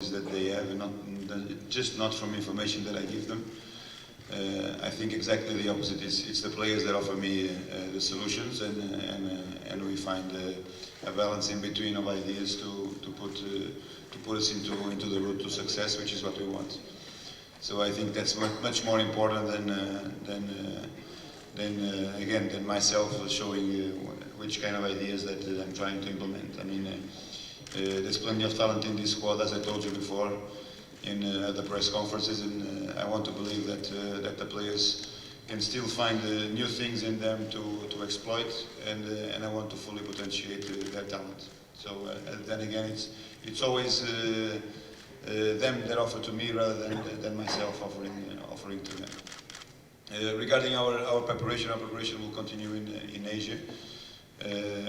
that they have, and just not from information that I give them. I think exactly the opposite. It's the players that offer me the solutions, and we find a balance in between of ideas to put us into the route to success, which is what we want. So I think that's much more important than myself showing which kind of ideas that I'm trying to implement. I mean, there's plenty of talent in this squad, as I told you before in the press conferences, and I want to believe that the players can still find new things in them to exploit, and I want to fully potentiate their talent. So then again, it's always them that offer to me rather than myself offering to them. Regarding our preparation will continue in Asia.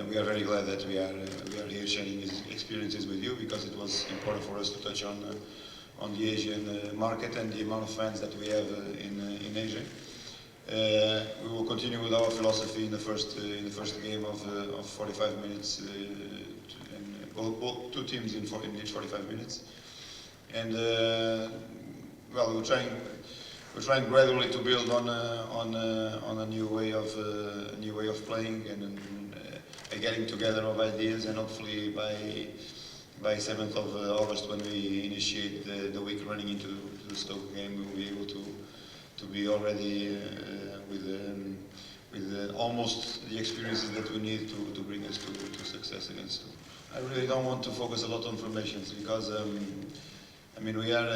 We are very glad that we are here sharing these experiences with you, because it was important for us to touch on the Asian market and the amount of fans that we have in Asia. We will continue with our philosophy in the first game of 45 minutes, and both two teams in each 45 minutes. And well, we're trying gradually to build on a new way of playing and getting together of ideas, and hopefully by 7th of August, when we initiate the week running into the Stoke game, we will be able to be already with almost the experiences that we need to bring us to success against Stoke. I really don't want to focus a lot on formations, because I mean, we are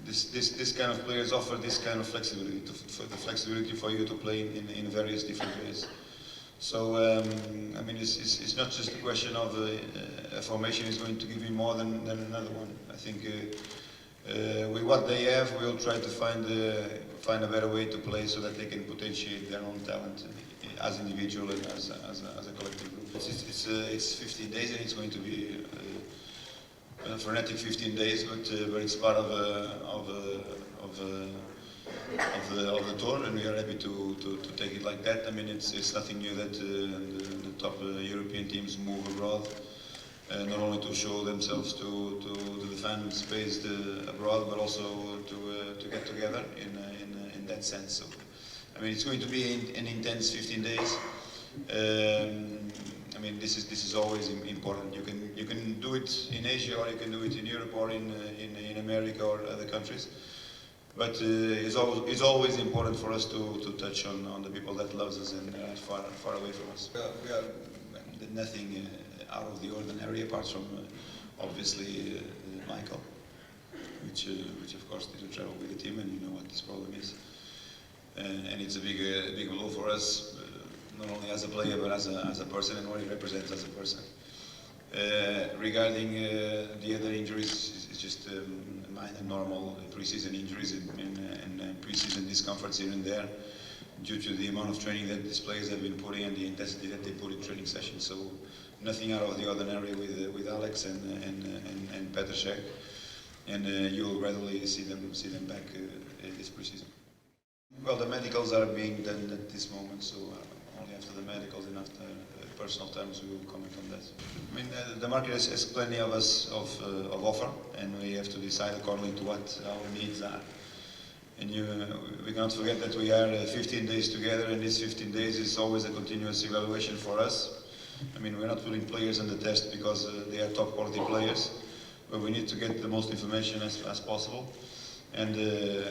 this kind of players offer this kind of flexibility, the flexibility for you to play in various different ways. So I mean, it's not just a question of a formation is going to give you more than another one. I think with what they have, we'll try to find a better way to play so that they can potentiate their own talent as individual and as a collective group. It's 15 days, and it's going to be a frenetic 15 days, but it's part of the tour, and we are happy to take it like that. I mean, it's nothing new that the top European teams move abroad, not only to show themselves to the fans based abroad, but also to get together in that sense. So, I mean, it's going to be an intense 15 days. I mean, this is always important. You can do it in Asia, or you can do it in Europe, or in America or other countries. But it's always important for us to touch on the people that loves us and are far away from us. We are nothing out of the ordinary, apart from obviously Michael, which of course didn't travel with the team, and you know what this problem is. And it's a big blow for us, not only as a player but as a person, and what he represents as a person. Regarding the other injuries, it's just minor, normal pre-season injuries and pre-season discomforts here and there, due to the amount of training that these players have been putting and the intensity that they put in training sessions. So nothing out of the ordinary with Alex and Petr, and you'll gradually see them back this pre-season. Well, the medicals are being done at this moment, so only after the medicals and after personal terms we will comment on that. I mean, the market has plenty of offer, and we have to decide accordingly to what our needs are. And we cannot forget that we are 15 days together, and these 15 days is always a continuous evaluation for us. I mean, we're not putting players on the test because they are top quality players, but we need to get the most information as possible. And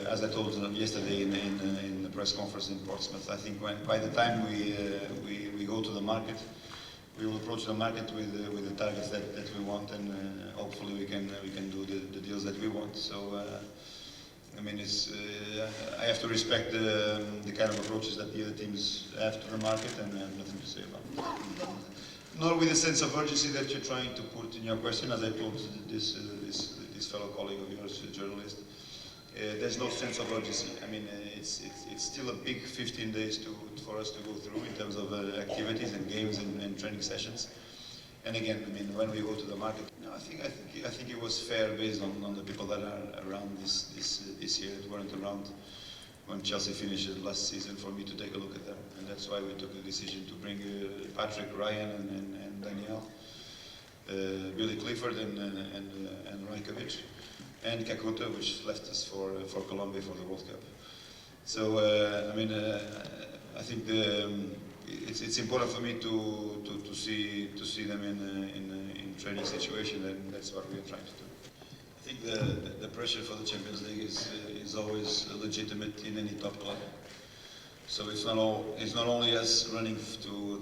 as I told you yesterday in the press conference in Portsmouth, I think by the time we go to the market, we will approach the market with the targets that we want, and hopefully we can do the deals that we want. So I mean, I have to respect the kind of approaches that the other teams have to the market, and I have nothing to say about it. Nor with a sense of urgency that you're trying to put in your question, as I told this fellow colleague of yours, a journalist. There's no sense of urgency. I mean, it's still a big 15 days for us to go through in terms of activities and games and training sessions. And again, I mean, when we go to the market, I think it was fair based on the people that are around this year, that weren't around when Chelsea finished last season, for me to take a look at them. And that's why we took the decision to bring Patrick, Ryan, and Daniel. Billy Clifford and Rajkovic, and Kakuta, which left us for Colombia for the World Cup. So I think it's important for me to see them in training situation, and that's what we are trying to do. I think the pressure for the Champions League is always legitimate in any top club. So it's not only us running to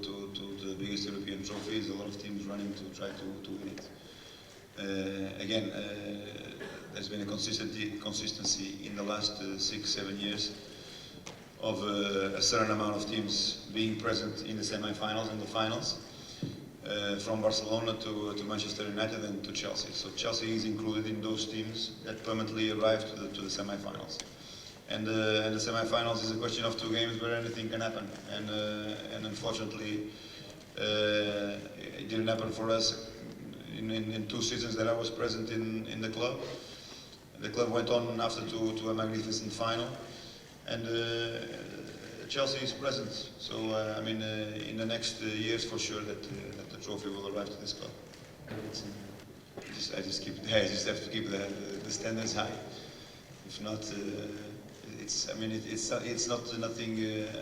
the biggest European trophies. A lot of teams running to try to win it. There's been a consistency in the last 6-7 years of a certain amount of teams being present in the semi-finals and the finals, from Barcelona to Manchester United and to Chelsea. So Chelsea is included in those teams that permanently arrived to the semi-finals. And the semi-finals is a question of 2 games where anything can happen. And unfortunately, it didn't happen for us in 2 seasons that I was present in the club. The club went on after to a magnificent final, and Chelsea is present. So in the next years, for sure, that the trophy will arrive to this club. I just have to keep the standards high. If not, it's not nothing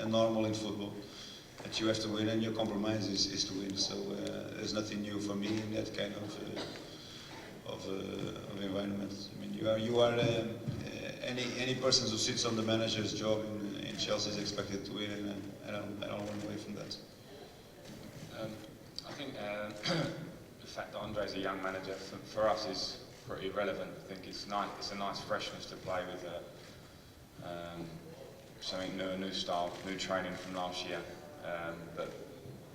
normal in football that you have to win, and your compromise is to win. So there's nothing new for me in that kind of environment. I mean, you are any person who sits on the manager's job in Chelsea is expected to win, and I don't run away from that. I think the fact that Andre's a young manager for us is pretty relevant. I think it's nice. It's a nice freshness to play with something new, a new style, new training from last year. But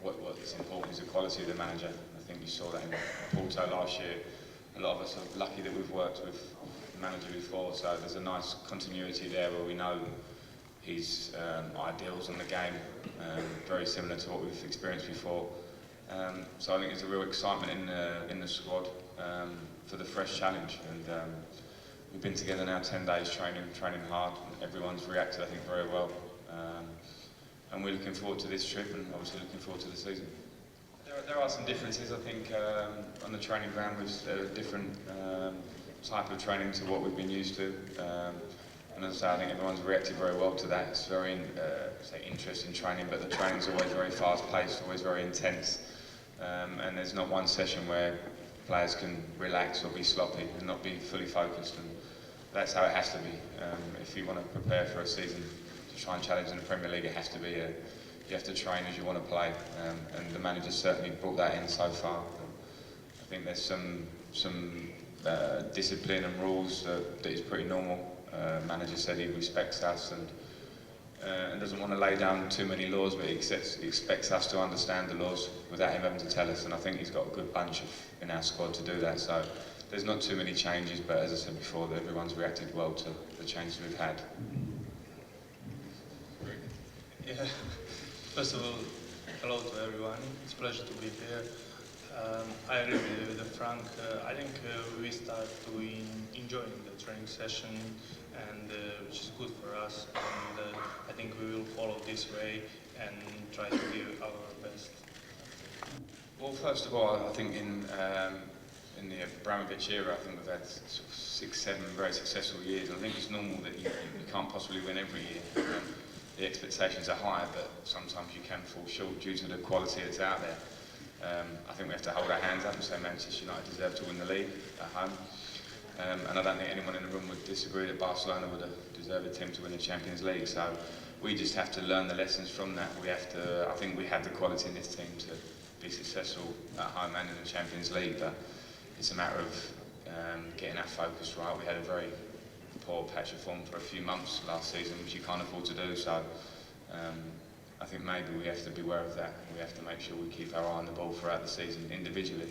what's important is the quality of the manager. I think you saw that in Porto last year. A lot of us are lucky that we've worked with the manager before, so there's a nice continuity there where we know his ideals on the game, very similar to what we've experienced before. So I think there's a real excitement in the squad for the fresh challenge. And we've been together now 10 days training hard. Everyone's reacted, I think, very well. And we're looking forward to this trip, and obviously looking forward to the season. There are some differences, I think, on the training ground. There's a different type of training to what we've been used to. And as I say, I think everyone's reacted very well to that. It's very interesting training, but the training's always very fast-paced, always very intense. And there's not one session where players can relax or be sloppy and not be fully focused. And that's how it has to be. If you want to prepare for a season to try and challenge in the Premier League, it has to be you have to train as you want to play, and the manager's certainly brought that in so far. I think there's some discipline and rules that is pretty normal. Manager said he respects us and doesn't want to lay down too many laws, but he expects us to understand the laws without him having to tell us. And I think he's got a good bunch in our squad to do that. So there's not too many changes, but as I said before, everyone's reacted well to the changes we've had. Yeah. First of all, hello to everyone. It's a pleasure to be here. I agree with Frank. I think we start enjoying the training session, and which is good for us. And I think we will follow this way and try to give our best. Well, first of all, I think in the Abramovich era, I think we've had sort of 6-7 very successful years. And I think it's normal that you can't possibly win every year. The expectations are high, but sometimes you can fall short due to the quality that's out there. I think we have to hold our hands up and say Manchester United deserve to win the league at home. And I don't think anyone in the room would disagree that Barcelona would have deserved a team to win the Champions League. So we just have to learn the lessons from that. I think we have the quality in this team to be successful at home and in the Champions League. But it's a matter of getting our focus right. We had a very poor patch of form for a few months last season, which you can't afford to do. So I think maybe we have to be aware of that. We have to make sure we keep our eye on the ball throughout the season individually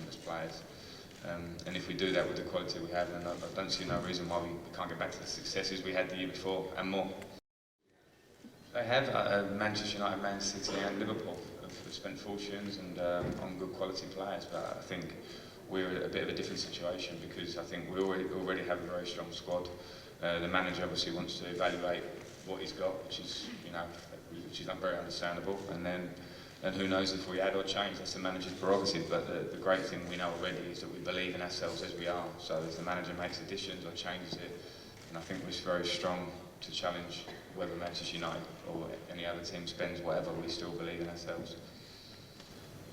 as players. And if we do that with the quality we have, then I don't see no reason why we can't get back to the successes we had the year before and more. They have Manchester United, Man City and Liverpool have spent fortunes and on good quality players, but I think we're in a bit of a different situation because I think we already have a very strong squad. The manager obviously wants to evaluate what he's got, which is very understandable, and then And who knows if we add or change, that's the manager's prerogative. But the great thing we know already is that we believe in ourselves as we are. So as the manager makes additions or changes it, and I think we're very strong to challenge whether Manchester United or any other team spends whatever, we still believe in ourselves.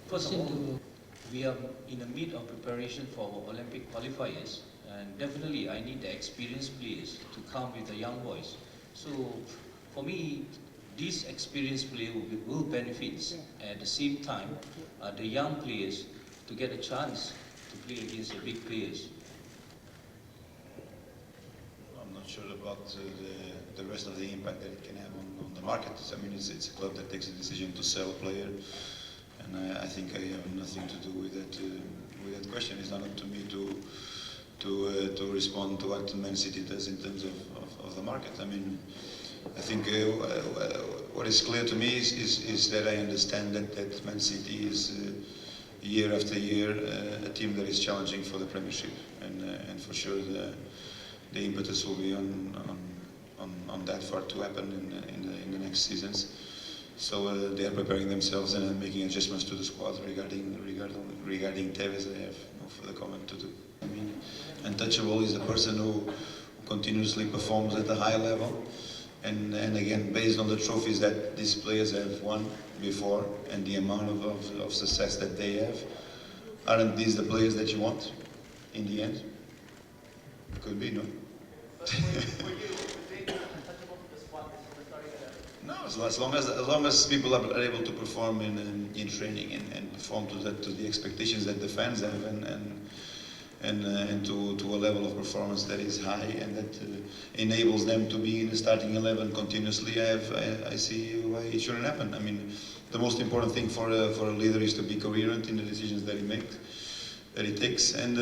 First of all, we are in the mid of preparation for Olympic qualifiers, and definitely I need the experienced players to come with the young boys. So for me, these experienced players will benefit at the same time the young players to get a chance to play against the big players. I'm not sure about the rest of the impact that it can have on the market. I mean, it's a club that takes a decision to sell a player, and I think I have nothing to do with that question. It's not up to me to respond to what Man City does in terms of the market. I mean, I think what is clear to me is that I understand that Man City is year after year a team that is challenging for the Premiership, and for sure the impetus will be on that for it to happen in the next seasons. So they are preparing themselves and making adjustments to the squad regarding Tevez. I have no further comment to do. I mean, untouchable is a person who continuously performs at a high level. And again, based on the trophies that these players have won before and the amount of success that they have, aren't these the players that you want in the end? Could be, no? No, as long as people are able to perform in training and perform to the expectations that the fans have and to a level of performance that is high and that enables them to be in the starting 11 continuously, I see why it shouldn't happen. I mean, the most important thing for a leader is to be coherent in the decisions that he makes, that he takes, and